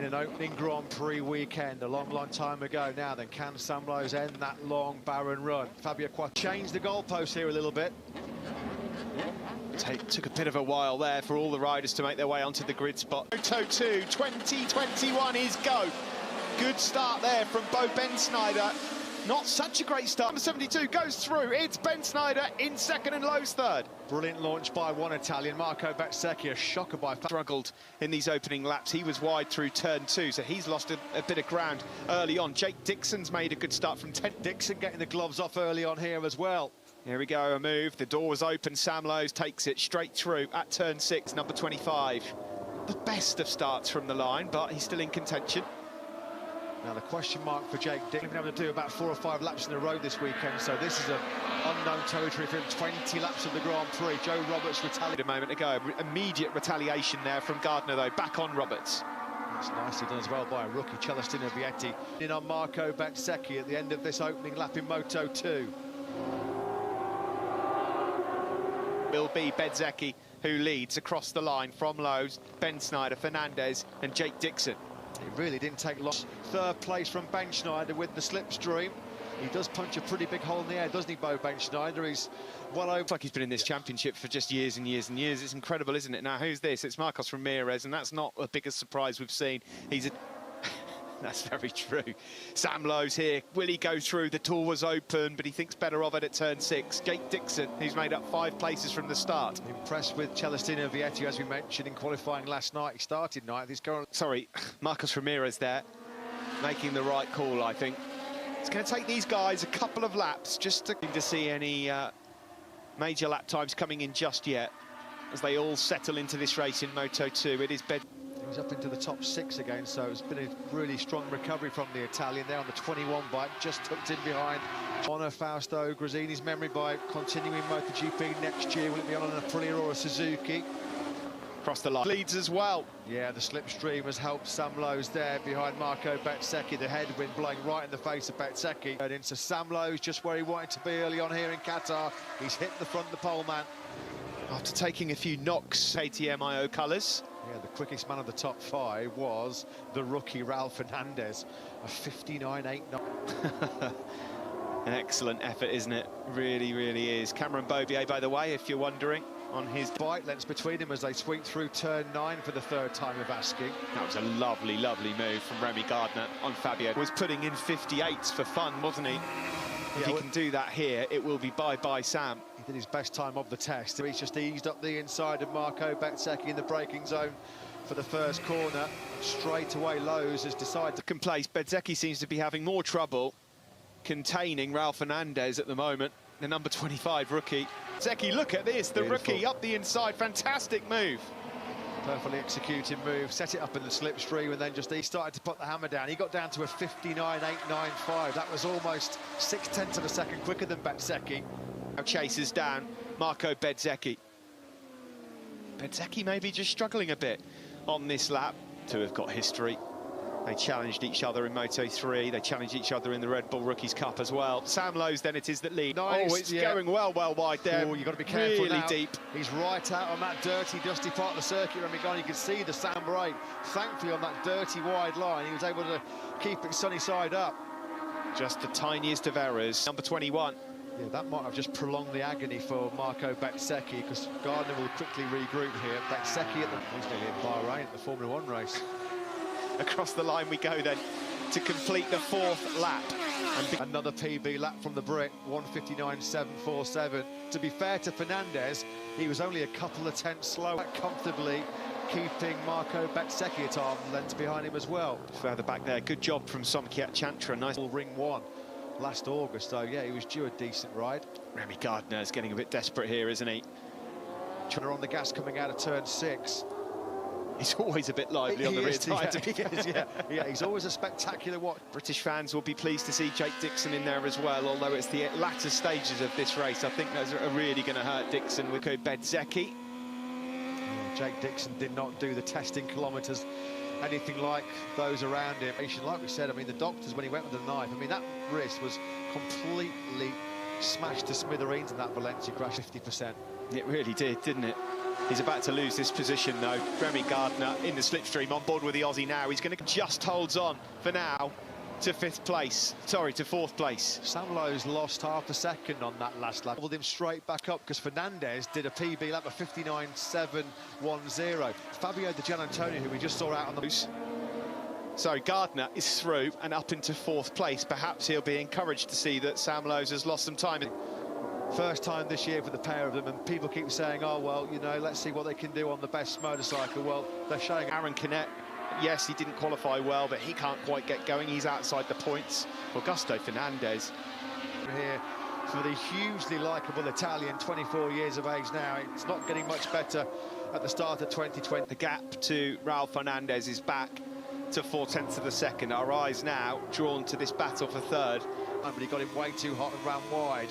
in an opening Grand Prix weekend a long time ago now. Then can Sam Lowes end that long, barren run? Fabio Quartararo changed the goalpost here a little bit. Took a bit of a while there for all the riders to make their way onto the grid spot. Moto2 2021 is go. Good start there from Bo Bensneider. Not such a great start. Number 72 goes through. It's Bensneider in second and Lowes third. Brilliant launch by one Italian, Marco Bezzecchi, a shocker by... Struggled in these opening laps. He was wide through turn 2, so he's lost a bit of ground early on. Jake Dixon's made a good start from 10. Dixon getting the gloves off early on here as well. Here we go, a move. The door was open. Sam Lowes takes it straight through at turn 6, number 25. The best of starts from the line, but he's still in contention. Now the question mark for Jake Dixon, been able to do about 4 or 5 laps in a row this weekend, so this is an unknown territory for him. 20 laps of the Grand Prix. Joe Roberts retaliated a moment ago. Immediate retaliation there from Gardner, though. Back on Roberts. That's nicely done as well by a rookie, Celestino Vietti. In on Marco Bezzecchi at the end of this opening lap in Moto2. Will be Bezzecchi who leads across the line from Lowes, Bensneider, Fernandez and Jake Dixon. It really didn't take long. Third place from Bensneider with the slipstream. He does punch a pretty big hole in the air, doesn't he, Bo Bensneider? He's well over... It's like he's been in this championship for just years and years and years. It's incredible, isn't it? Now, who's this? It's Marcos Ramirez, and that's not the biggest surprise we've seen. He's a... That's very true. Sam Lowes here. Will he go through? The door was open, but he thinks better of it at turn 6. Jake Dixon, who's made up 5 places from the start. Impressed with Celestino Vietti, as we mentioned in qualifying last night. He started night. He's going... Sorry, Marcos Ramirez there, making the right call, I think. It's going to take these guys a couple of laps just to see any major lap times coming in just yet, as they all settle into this race in Moto2. It is He's up into the top 6 again, so it's been a really strong recovery from the Italian there on the 21 bike, just tucked in behind. Honor Fausto Grazzini's memory bike, continuing MotoGP next year. Will it be on an Aprilia or a Suzuki? Across the line. Leads as well. Yeah, the slipstream has helped Sam Lowes there behind Marco Bezzecchi. The headwind blowing right in the face of Bezzecchi. And into Sam Lowes, just where he wanted to be early on here in Qatar. He's hit the front of the pole man. After taking a few knocks, KTM Ayo colours. Yeah, the quickest man of the top 5 was the rookie Ralph Fernandez, a 59.89. An excellent effort, isn't it? Really, really is. Cameron Beaubier, by the way, if you're wondering, on his bike lengths between him as they sweep through turn 9 for the 3rd time of asking. That was a lovely, lovely move from Remy Gardner on Fabio. Was putting in 58s for fun, wasn't he? If he can do that here, it will be bye-bye Sam. He did his best time of the test. He's just eased up the inside of Marco Bezzecchi in the braking zone for the first corner. Straight away, Lowes has decided to... Second place, Bezzecchi seems to be having more trouble containing Ralph Fernandez at the moment, the number 25 rookie. Bezzecchi, look at this, the rookie up the inside, fantastic move. Perfectly executed move, set it up in the slipstream, and then just he started to put the hammer down. He got down to a 59.895. That was almost 0.6 of a second quicker than Bezzecchi. Now chases down Marco Bezzecchi. Bezzecchi maybe just struggling a bit on this lap. Two have got history. They challenged each other in Moto3. They challenged each other in the Red Bull Rookies Cup as well. Sam Lowes then it is that lead. Nice, oh, it's going well wide there. Oh, you've got to be careful really now. Deep. He's right out on that dirty, dusty part of the circuit. Remy Gardner, you can see the Sam brake. Thankfully, on that dirty, wide line, he was able to keep it sunny side up. Just the tiniest of errors. Number 21. Yeah, that might have just prolonged the agony for Marco Bezzecchi, because Gardner will quickly regroup here. Bezzecchi he's nearly in Bahrain at the Formula 1 race. Across the line we go then to complete the 4th lap. And another PB lap from the Brit, 1:59.747. To be fair to Fernandez, he was only a couple of tenths slow, comfortably keeping Marco Bezzecchi at arm's length behind him as well. Further back there, good job from Somkiat Chantra. Nice ring 1 last August, so yeah, he was due a decent ride. Remy Gardner's getting a bit desperate here, isn't he? On the gas coming out of turn 6. He's always a bit lively on the rear tyre. Yeah, he's always a spectacular watch. British fans will be pleased to see Jake Dixon in there as well, although it's the latter stages of this race. I think those are really going to hurt Dixon with Bezzecchi. Yeah, Jake Dixon did not do the testing kilometres anything like those around him. Like we said, I mean, the doctors, when he went with the knife, I mean, that wrist was completely smashed to smithereens in that Valencia crash, 50%. It really did, didn't it? He's about to lose this position, though. Remy Gardner in the slipstream, on board with the Aussie now. He's going to just holds on for now to fifth place. Sorry, to fourth place. Sam Lowe's lost half a second on that last lap. Pulled him straight back up because Fernandez did a PB lap of 59.710. Fabio Di Gianantonio, who we just saw out on the loose. So Gardner is through and up into fourth place. Perhaps he'll be encouraged to see that Sam Lowe's has lost some time. First time this year for the pair of them, and people keep saying, oh, well, you know, let's see what they can do on the best motorcycle. Well, they're showing... Aaron Canet, yes, he didn't qualify well, but he can't quite get going. He's outside the points. Augusto Fernandez. Here for the hugely likeable Italian, 24 years of age now. It's not getting much better at the start of 2020. The gap to Raul Fernandez is back to 4/10 of a second. Our eyes now drawn to this battle for third. But he got him way too hot and ran wide.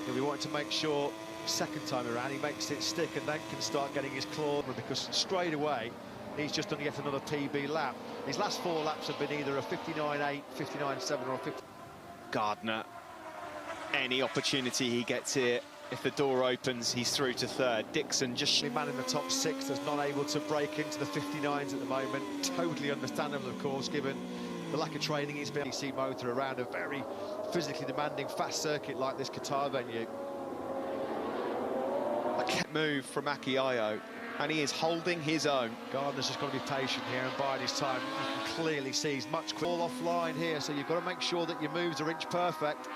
He'll be wanting to make sure second time around he makes it stick and then can start getting his claw, because straight away he's just done yet another PB lap. His last 4 laps have been either a 59.8, 59.7 or a 50. Gardner, any opportunity he gets here, if the door opens, he's through to third. Dixon just... The man in the top 6 that's not able to break into the 59s at the moment. Totally understandable, of course, given the lack of training he's been. DC motor around a very physically demanding fast circuit like this Qatar venue. A move from Ayo, and he is holding his own. Gardner's just got to be patient here and bide his time. You can clearly see he's much quicker. All offline here, so you've got to make sure that your moves are inch perfect.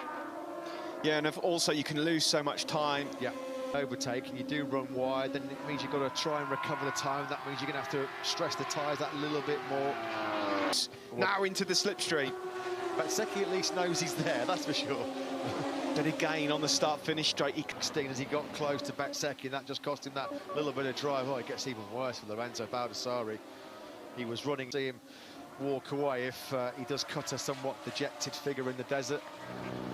Yeah, and also you can lose so much time. Yeah, overtake, and you do run wide, then it means you've got to try and recover the time. That means you're going to have to stress the tyres that little bit more. Now into the slipstream. But Bezzecchi at least knows he's there, that's for sure. But again, on the start-finish straight, as he got close to Bezzecchi, and that just cost him that little bit of drive. Oh, it gets even worse for Lorenzo Baldassarri. He was running, see him walk away if he does cut a somewhat dejected figure in the desert.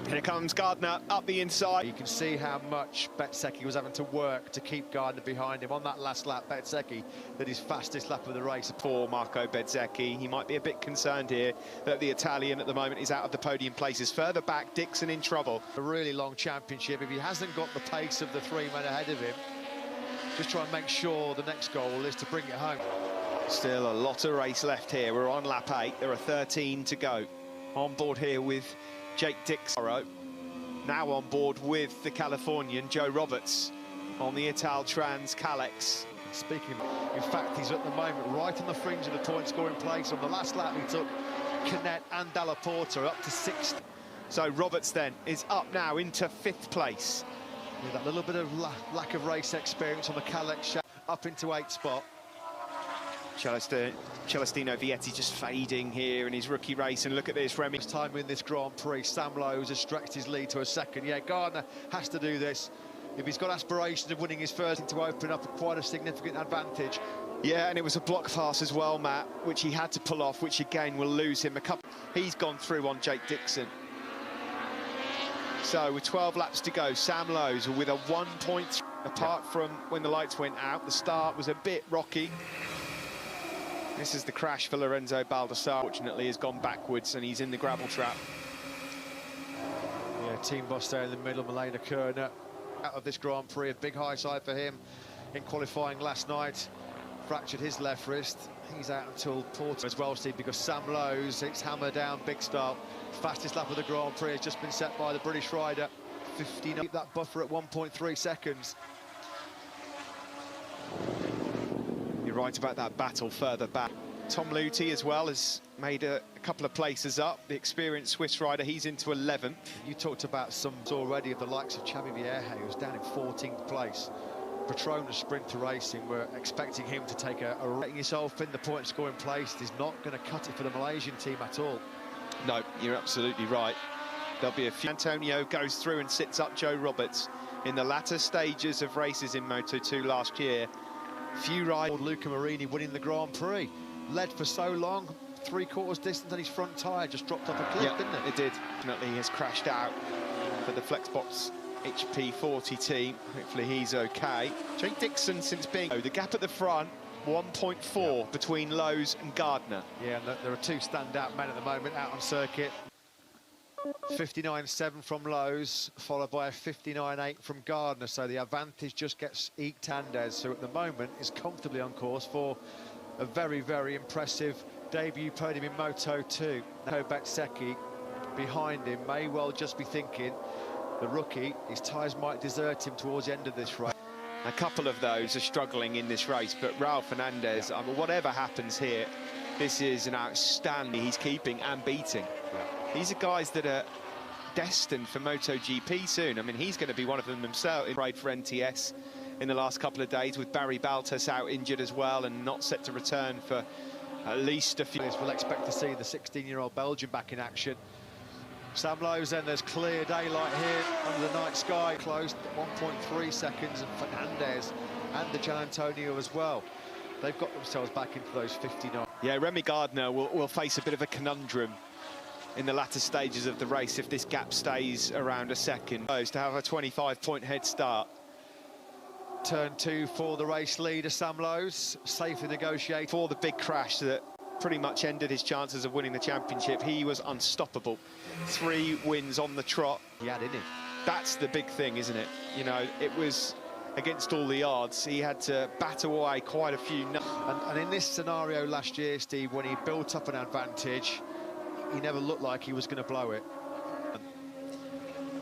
Here comes Gardner up the inside. You can see how much Bezzecchi was having to work to keep Gardner behind him. On that last lap, Bezzecchi did his fastest lap of the race. For Marco Bezzecchi, he might be a bit concerned here that the Italian at the moment is out of the podium places. Further back, Dixon in trouble. A really long championship. If he hasn't got the pace of the 3 men ahead of him, just try and make sure the next goal is to bring it home. Still a lot of race left here. We're on lap 8. There are 13 to go. On board here with Jake Dixon. Now on board with the Californian Joe Roberts on the Italtrans Calex. Speaking, in fact, he's at the moment right on the fringe of the point-scoring place. On the last lap, he took Canet and Dalla Porta up to 6th. So Roberts then is up now into 5th place. Yeah, that little bit of lack of race experience on the Calex, up into 8th spot. Celestino Vietti just fading here in his rookie race, and look at this, Remy. Time in this Grand Prix, Sam Lowe's has stretched his lead to a second. Yeah, Gardner has to do this. If he's got aspirations of winning his first, to open up quite a significant advantage. Yeah, and it was a block pass as well, Matt, which he had to pull off, which again will lose him a couple. He's gone through on Jake Dixon. So with 12 laps to go, Sam Lowe's with a 1.3. Apart from when the lights went out, the start was a bit rocky. This is the crash for Lorenzo Baldassarri. Fortunately, has gone backwards and he's in the gravel trap. Yeah, team boss there in the middle, Milena Kerner. Out of this Grand Prix, a big high side for him in qualifying last night. Fractured his left wrist. He's out until Porto as well, Steve, because Sam Lowe's, it's hammer down, big start. Fastest lap of the Grand Prix has just been set by the British rider. 15, keep that buffer at 1.3 seconds. You're right about that battle further back. Tom Luthi as well has made a couple of places up. The experienced Swiss rider, he's into 11th. You talked about some already of the likes of Xavi Vierge, who's down in 14th place. Petronas Sprinter Racing were expecting him to take a getting himself in the point scoring place. He's not going to cut it for the Malaysian team at all. No, you're absolutely right. There'll be a few. Antonio goes through and sits up Joe Roberts in the latter stages of races in Moto2 last year. Few riders. Luca Marini winning the Grand Prix. Led for so long, 3/4 distance, and his front tyre just dropped off a cliff, didn't it? It did. Definitely has crashed out for the Flexbox HP40 team. Hopefully he's okay. Jake Dixon, since being the gap at the front, 1.4 between Lowe's and Gardner. Yeah, and there are 2 standout men at the moment out on circuit. 59.7 from Lowe's, followed by a 59.8 from Gardner, so the advantage just gets eked Andes, who at the moment is comfortably on course for a very, very impressive debut podium in Moto2. Now Bezzecchi behind him may well just be thinking, the rookie, his tyres might desert him towards the end of this race. A couple of those are struggling in this race, but Raul Fernandez, I mean, whatever happens here, this is an outstanding, he's keeping and beating. These are guys that are destined for MotoGP soon. I mean, he's going to be one of them himself. He prayed for NTS in the last couple of days with Barry Baltas out injured as well and not set to return for at least a few. We'll expect to see the 16-year-old Belgian back in action. Sam Lowe's, then there's clear daylight here under the night sky, closed at 1.3 seconds, and Fernandez and the Gian Antonio as well. They've got themselves back into those 59. Yeah, Remy Gardner will face a bit of a conundrum in the latter stages of the race if this gap stays around a second. To have a 25-point head start. Turn 2 for the race leader, Sam Lowe's, safely negotiated. For the big crash that pretty much ended his chances of winning the championship, he was unstoppable. 3 wins on the trot. He had in him. That's the big thing, isn't it? You know, it was against all the odds. He had to bat away quite a few. And in this scenario last year, Steve, when he built up an advantage, he never looked like he was going to blow it.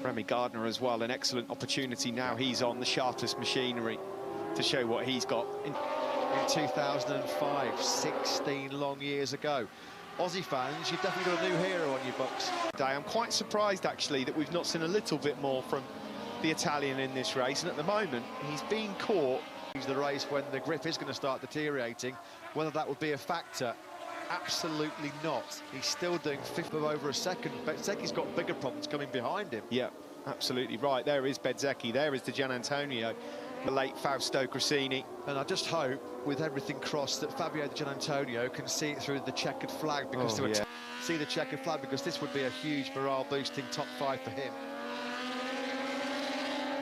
Remy Gardner as well, an excellent opportunity now. He's on the sharpest machinery to show what he's got. In 2005, 16 long years ago. Aussie fans, you've definitely got a new hero on your books. I'm quite surprised, actually, that we've not seen a little bit more from the Italian in this race, and at the moment, he's been caught. The race when the grip is going to start deteriorating, whether that would be a factor, absolutely not. He's still doing fifth of over a second. Bezzecchi's got bigger problems coming behind him. Yeah, absolutely right. There is Bezzecchi, there is the Gian Antonio, the late Fausto Grassini. And I just hope, with everything crossed, that Fabio Di Gian Antonio can see it through the checkered flag, because see the checkered flag, because this would be a huge morale-boosting top 5 for him.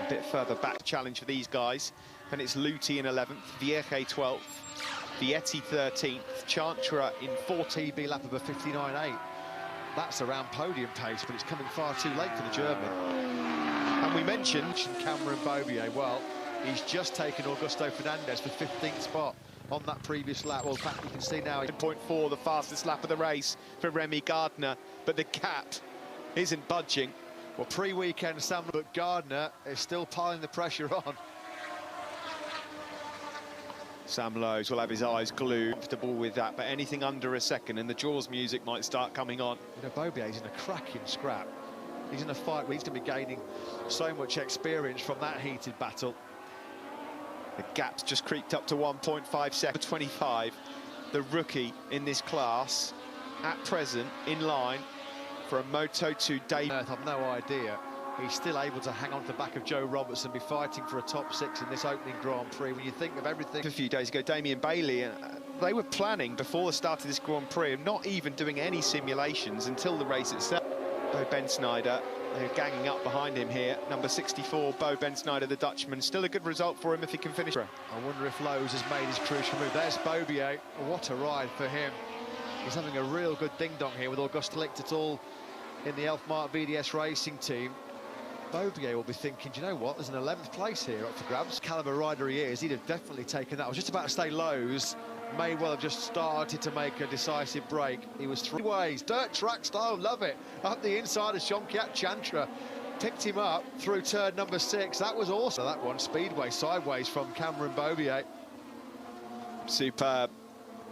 A bit further back challenge for these guys, and it's Luti in 11th, Vierge 12th, Vietti 13th, Chantra in 14th. TB lap of a 59.8. That's around podium pace, but it's coming far too late for the German. And we mentioned Cameron Beaubier. Well, he's just taken Augusto Fernandez for 15th spot on that previous lap. Well, in fact, you can see now... 0.4, the fastest lap of the race for Remy Gardner, but the gap isn't budging. Well, pre-weekend, Sam, but Gardner is still piling the pressure on. Sam Lowe's will have his eyes glued, comfortable with that, but anything under a second and the Jaws music might start coming on. You know, Beaubier's in a cracking scrap. He's in a fight where he's going to be gaining so much experience from that heated battle. The gap's just creeped up to 1.5 seconds. 25, the rookie in this class, at present, in line for a Moto2 debut. I've no idea. He's still able to hang on to the back of Joe Roberts and be fighting for a top 6 in this opening Grand Prix. When you think of everything... A few days ago, Damien Bailey, they were planning before the start of this Grand Prix, not even doing any simulations until the race itself. Bo Bensnijder, they're ganging up behind him here. Number 64, Bo Bensnijder, the Dutchman. Still a good result for him if he can finish. I wonder if Lowe's has made his crucial move. There's Beaubier. What a ride for him. He's having a real good ding-dong here with Auguste Licht et al. In the Elfmark VDS Racing team. Beaubier will be thinking, do you know what, there's an 11th place here up for grabs. Caliber rider he is, he'd have definitely taken that. I was just about to say Lowe's may well have just started to make a decisive break. He was 3 ways, dirt track style, love it. Up the inside of Somkiat Chantra. Picked him up through turn number 6. That was awesome. That one, speedway sideways from Cameron Beaubier. Superb.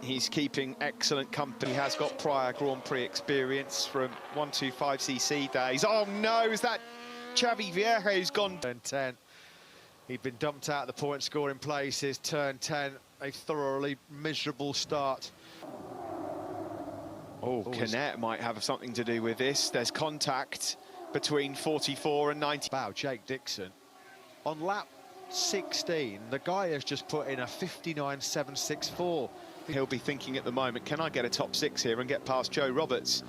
He's keeping excellent company. He has got prior Grand Prix experience from 125cc days. Oh no, is that Xavi Vierge who's gone? Turn 10. He'd been dumped out of the point scoring places. Turn 10, a thoroughly miserable start. Oh, Canet might have something to do with this. There's contact between 44 and 90. Wow, Jake Dixon. On lap 16, the guy has just put in a 59.764. He'll be thinking at the moment, can I get a top 6 here and get past Joe Roberts?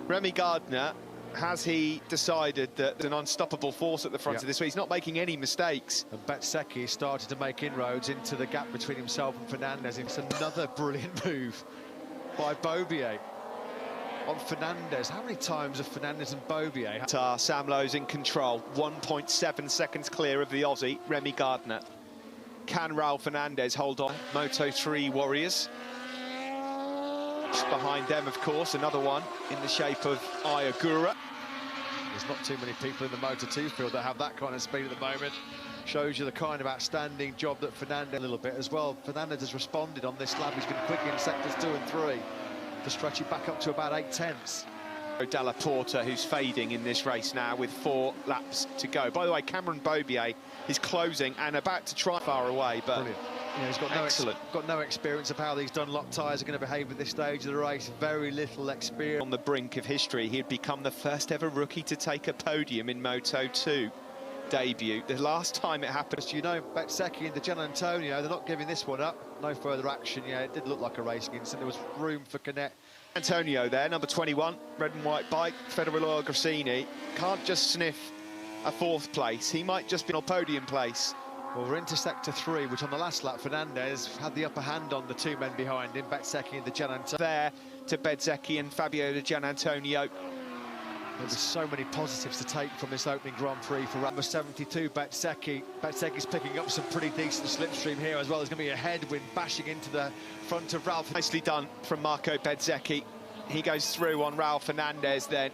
Remy Gardner, has he decided that there's an unstoppable force at the front of this? He's not making any mistakes. And Bezzecchi started to make inroads into the gap between himself and Fernandez. It's another brilliant move by Beaubier. on Fernandez. How many times have Fernandez and Beaubier? Sam Lowe's in control, 1.7 seconds clear of the Aussie, Remy Gardner. Can Raul Fernandez hold on? Moto3 warriors. Just behind them, of course, another one in the shape of Ayo. There's not too many people in the Moto2 field that have that kind of speed at the moment. Shows you the kind of outstanding job that Fernandez a little bit as well. Fernandez has responded on this lap. He's been quick in sectors 2 and 3 to stretch it back up to about 8/10. Della Porta, who's fading in this race now with 4 laps to go. By the way, Cameron Beaubier is closing and about to try far away, but brilliant. You know, he's got no experience of how these Dunlop tyres are going to behave at this stage of the race. Very little experience. On the brink of history, he'd become the first ever rookie to take a podium in Moto2 debut. The last time it happened, you know, Bezzecchi and the Gianantonio, they're not giving this one up. No further action. Yeah, it did look like a racing incident. There was room for Canet. Antonio there, number 21, red and white bike, Federal Grassini, can't just sniff a 4th place. He might just be on podium place. Well, we're into sector 3, which on the last lap, Fernandez had the upper hand on the 2 men behind him, Bezzecchi and the Gianantonio. There to Bezzecchi and Fabio de Gianantonio. There's so many positives to take from this opening Grand Prix for number 72, Bezzecchi. Bezzecchi's picking up some pretty decent slipstream here as well. There's going to be a headwind bashing into the front of Ralph. Nicely done from Marco Bezzecchi. He goes through on Raul Fernandez then.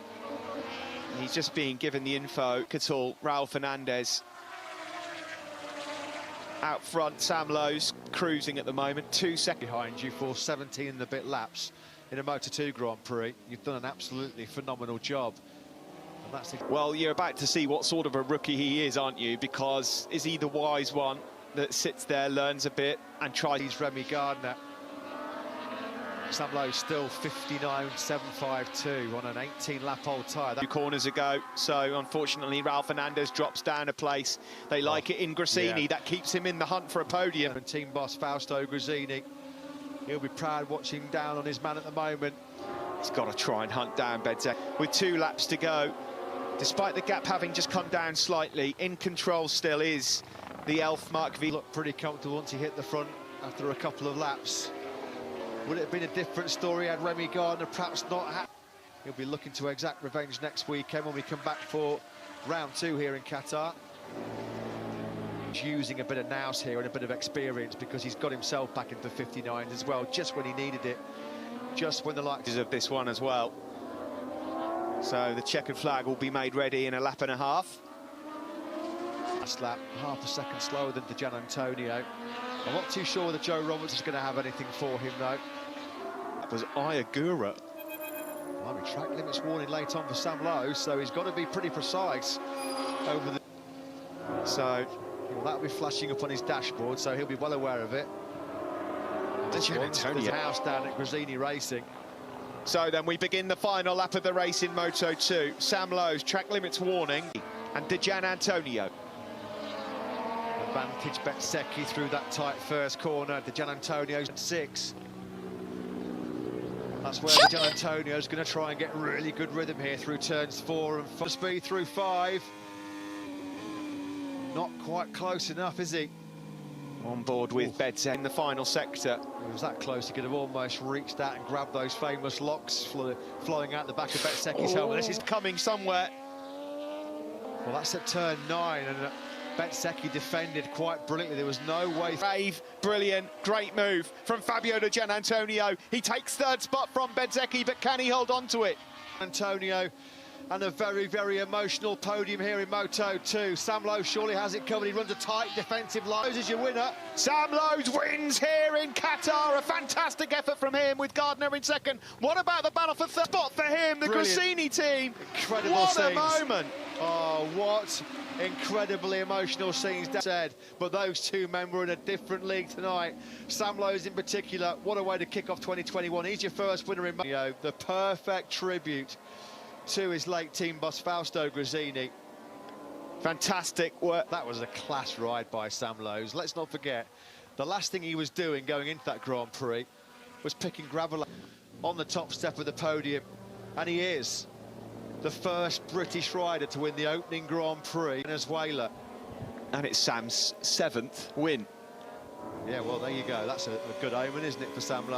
He's just being given the info. Qatar, Raul Fernandez. Out front, Sam Lowe's cruising at the moment, 2 seconds behind you for 17 and a bit laps in a Moto2 Grand Prix. You've done an absolutely phenomenal job. And that's well, you're about to see what sort of a rookie he is, aren't you? Because is he the wise one that sits there, learns a bit and tries? He's Remy Gardner. Sam Lowe's still 59.752 on an 18-lap-old tyre. 2 corners ago, so unfortunately Raul Fernandez drops down a place. They like it in Grassini, that keeps him in the hunt for a podium. And team boss Fausto Grassini, he'll be proud watching down on his man at the moment. He's got to try and hunt down Bezzecchi. With 2 laps to go, despite the gap having just come down slightly, in control still is the Elf Mark V. Looked pretty comfortable once he hit the front after a couple of laps. Would it have been a different story had Remy Gardner perhaps not had? He'll be looking to exact revenge next weekend when we come back for round 2 here in Qatar. He's using a bit of nous here and a bit of experience because he's got himself back into 59 as well, just when he needed it, just when the lights of this one as well. So the checkered flag will be made ready in a lap and a half. Last lap, half a second slower than the Gianantonio. I'm not too sure that Joe Roberts is going to have anything for him, though. That was Ayo. Well, track limits warning late on for Sam Lowe, so he's got to be pretty precise over the... So, well, that'll be flashing up on his dashboard, so he'll be well aware of it. This one's his house down at Grassini Racing. So then we begin the final lap of the race in Moto2. Sam Lowe's track limits warning and De Gianantonio. Advantage Bezzecchi through that tight first corner. De Gianantonio's at 6. That's where De Gianantonio's going to try and get really good rhythm here through turns 4 and 5. Speed through 5. Not quite close enough, is he? On board with Bezzecchi in the final sector. He was that close, he could have almost reached out and grabbed those famous locks flowing out the back of Bezzecchi's helmet. This is coming somewhere. Well, that's at turn 9, and Bezzecchi defended quite brilliantly. There was no way. Brave, brilliant, great move from Fabio de Gianantonio. He takes 3rd spot from Bezzecchi, but can he hold on to it? Antonio, and a very, very emotional podium here in Moto2. Sam Lowe surely has it covered. He runs a tight defensive line. Is your winner. Sam Lowe wins here in Qatar. A fantastic effort from him with Gardner in 2nd. What about the battle for 3rd spot for him? The Grassini team. Incredible what scenes. A moment. Oh, what incredibly emotional scenes said. But those 2 men were in a different league tonight. Sam Lowe's in particular. What a way to kick off 2021. He's your first winner in Moto2. The perfect tribute to his late team boss Fausto Grassini. Fantastic work. That was a class ride by Sam Lowe's. Let's not forget, the last thing he was doing going into that Grand Prix was picking gravel on the top step of the podium, and he is the first British rider to win the opening Grand Prix in Venezuela. And it's Sam's 7th win. Yeah, well, there you go. That's a good omen, isn't it, for Sam Lowe?